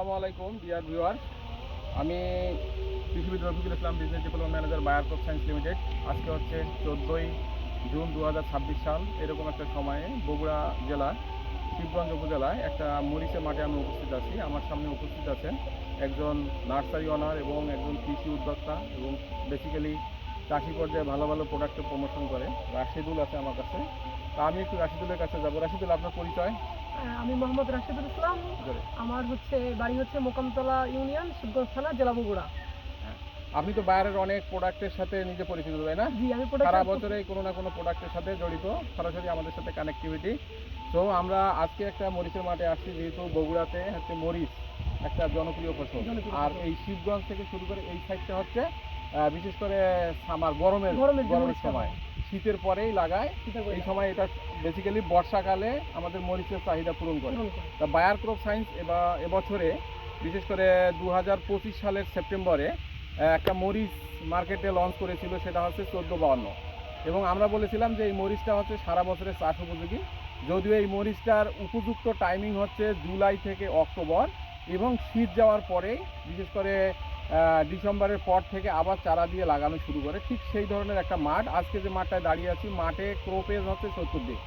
আসসালামু আলাইকুম deer viewer, আমি কৃষিবিদ Rafiqul Islam, business development manager Bayer crop science limited. আজকে হচ্ছে 14ই জুন 2026 সাল। এরকম একটা সময়ে বগুড়া জেলা শিবগঞ্জ উপজেলায় একটা মরিচের মাঠে আমি উপস্থিত আছি। আমার সামনে উপস্থিত আছেন একজন নার্সারি ওনার এবং একজন কৃষি উদ্যোক্তা এবং বেসিক্যালি চাষি পর্যায়ে ভালো ভালো প্রোডাক্টের প্রমোশন করে রাশিদুল আছে আমার কাছে। তা আমি একটু রাশিদুলের কাছে যাবো। রাশিদুল, আপনার পরিচয়? আমি মোহাম্মদ রাশিদুল ইসলাম। আমার বাড়ি মোকামতলা ইউনিয়ন, শিবগঞ্জ থানা, জেলা বগুড়া। আপনি তো বাইরের অনেক প্রোডাক্টের সাথে নিজে পরিচিত, তাই না? জি, আমি সারা বছরে কোনো না কোনো প্রোডাক্টের সাথে জড়িত, সরাসরি আমাদের সাথে কানেক্টিভিটি। তো আমরা আজকে একটা মরিচের মাঠে আসছি, যেহেতু বগুড়াতে হচ্ছে মরিচ একটা জনপ্রিয় ফসল। আর এই শিবগঞ্জ থেকে শুরু করে এই সাইডটা হচ্ছে বিশেষ করে সামার গরমের সময়, শীতের পরেই লাগায়। এই সময় এটা বেসিক্যালি বর্ষাকালে আমাদের মরিচের চাহিদা পূরণ করে। তা বায়ার ক্রপ সায়েন্স এবছরে বিশেষ করে 2025 সালের সেপ্টেম্বরে একটা মরিচ মার্কেটে লঞ্চ করেছিল, সেটা হচ্ছে 1452। এবং আমরা বলেছিলাম যে এই মরিচটা হচ্ছে সারা বছরের চাষ উপযোগী, যদিও এই মরিচটার উপযুক্ত টাইমিং হচ্ছে জুলাই থেকে অক্টোবর, এবং শীত যাওয়ার পরেই বিশেষ করে ডিসেম্বরের পর থেকে আবার চারা দিয়ে লাগানো শুরু করে। ঠিক সেই ধরনের একটা মাঠ। আজকে যে মাঠটায় দাঁড়িয়ে আছি, মাঠে ক্রোপেজ হচ্ছে 70 দিন।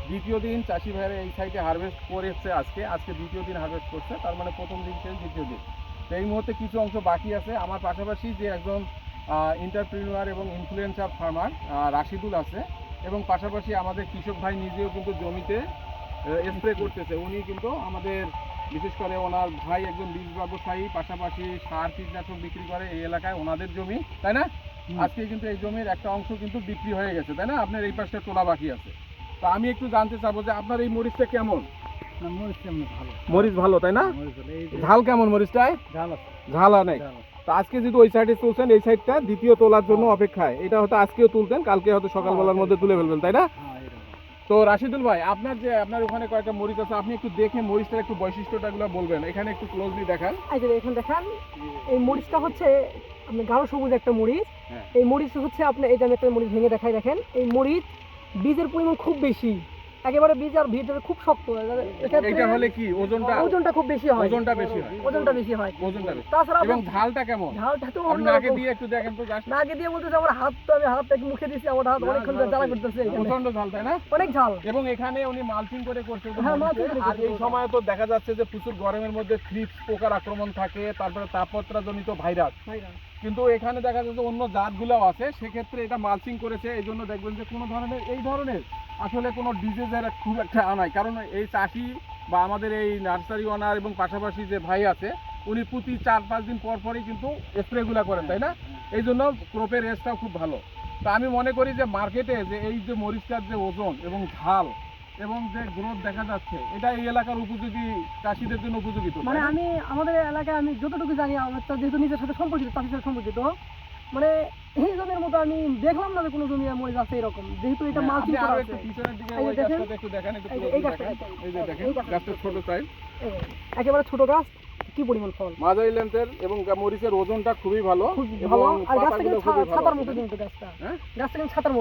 দ্বিতীয় দিন চাষি ভাইয়েরা এই সাইডে হারভেস্ট করেছে। আজকে দ্বিতীয় দিন হারভেস্ট করছে, তার মানে প্রথম দিন শেষ, দ্বিতীয় দিন। তো এই মুহূর্তে কিছু অংশ বাকি আছে। আমার পাশাপাশি যে একজন এন্টারপ্রেনিউয়ার এবং ইনফ্লুয়েন্সার ফার্মার রাশিদুল আছে, এবং পাশাপাশি আমাদের কৃষক ভাই নিজেও কিন্তু জমিতে স্প্রে করতেছে। উনি কিন্তু আমাদের বিশেষ করে ওনার ভাই একজন বীজ ব্যবসায়ী, পাশাপাশি সার কীটনাশক বিক্রি করে এই এলাকায়, ওনাদের জমি, তাই না? আজকে কিন্তু এই জমির একটা অংশ কিন্তু বিক্রি হয়ে গেছে, তাই না? আপনার এই পাশটা তোলা বাকি আছে। তো আমি একটু জানতে চাবো যে আপনার এই মরিচটা কেমন? মরিচ ভালো, তাই না? ঝাল কেমন মরিচটায়? ঝাল নেই। তো আজকে যদি ওই সাইডে তুলছেন, এই সাইডটা দ্বিতীয় তোলার জন্য অপেক্ষায়। এটা হয়তো আজকেও তুলতেন, কালকে হয়তো সকালবেলার মধ্যে তুলে ফেলবেন, তাই না? তো রাশিদুল ভাই, আপনার ওখানে কয়েকটা মরিচ আছে, আপনি একটু দেখে মরিচটার একটু বৈশিষ্ট্যটাগুলো বলবেন। এখানে একটু ক্লোজলি দেখান। এখানে দেখান, এই মরিচটা হচ্ছে আপনি গাঢ় সবুজ একটা মরিচ। এই মরিচ হচ্ছে আপনি, এই যে আমি একটা মরিচ ভেঙে দেখাই, দেখেন এই মরিচ বীজের পরিমাণ খুব বেশি, একেবারে বীজ আর ভিতরে খুব শক্ত। এটা হলে কি ওজনটা খুব বেশি হয়, ওজনটা বেশি হয়। তাছাড়া এবং ঝালটা কেমন? ঝালটা তো আগে দিয়ে একটু দেখেন তো। আগে দিয়ে বলতেছে আমার হাতটা মুখে দিছি, আমার হাত অনেকক্ষণ জ্বালা করতেছে। প্রচন্ড ঝাল, তাই না? অনেক ঝাল। এবং এখানে উনি মালচিং করে করছে। আর এই সময় তো দেখা যাচ্ছে যে প্রচুর গরমের মধ্যে থ্রিপস পোকার আক্রমণ থাকে, তারপরে তাপমাত্রাজনিত ভাইরাস। কিন্তু এখানে দেখা যাচ্ছে অন্য জাতগুলোও আছে, সেক্ষেত্রে এটা মালচিং করেছে। এই জন্য দেখবেন যে কোনো ধরনের এই ধরনের আসলে কোনো ডিজিজের খুব একটা আনায়। কারণ এই চাষি বা আমাদের এই নার্সারি ওনার এবং পাশাপাশি যে ভাই আছে, উনি প্রতি 4-5 দিন পর পরই কিন্তু স্প্রেগুলো করেন, তাই না? এই জন্য ক্রপের রেসটাও খুব ভালো। তা আমি মনে করি যে মার্কেটে যে এই যে মরিচটার যে ওজন এবং ঝাল এবং যে গ্রোথ দেখা যাচ্ছে, এটা এই এলাকার উপযোগী, চাষিদের জন্য উপযোগী। তো মানে আমি আমাদের এলাকায় আমি যতটুকু জানি, আমার যেহেতু নিজের সাথে সম্পর্কিত, চাষির সাথে সম্পর্কিত, মানে এই জমির মতো আমি দেখলাম না যে কোনো জমি মরিচ আছে এরকম, যেহেতু এটা মালচিং করা আছে। পিছনের দিকে ওই গাছটা একটু দেখেন, এই যে দেখেন গাছটা ছোট সাইজ, একেবারে ছোট গাছ, কি পরিমাণ ফল, মাঝারি লেন্থের, এবং মরিচের ওজনটা খুবই ভালো। আর গাছটা কিন্তু ছাতার মতো, কিন্তু গাছটা কিন্তু ছাতার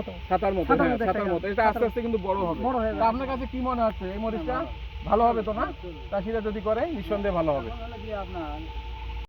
মতো। এটা আস্তে আস্তে কিন্তু বড় হবে। আপনার কাছে কি মনে হচ্ছে এই মরিচটা ভালো হবে তো না? চাষিরা যদি করে নিঃসন্দেহে ভালো হবে।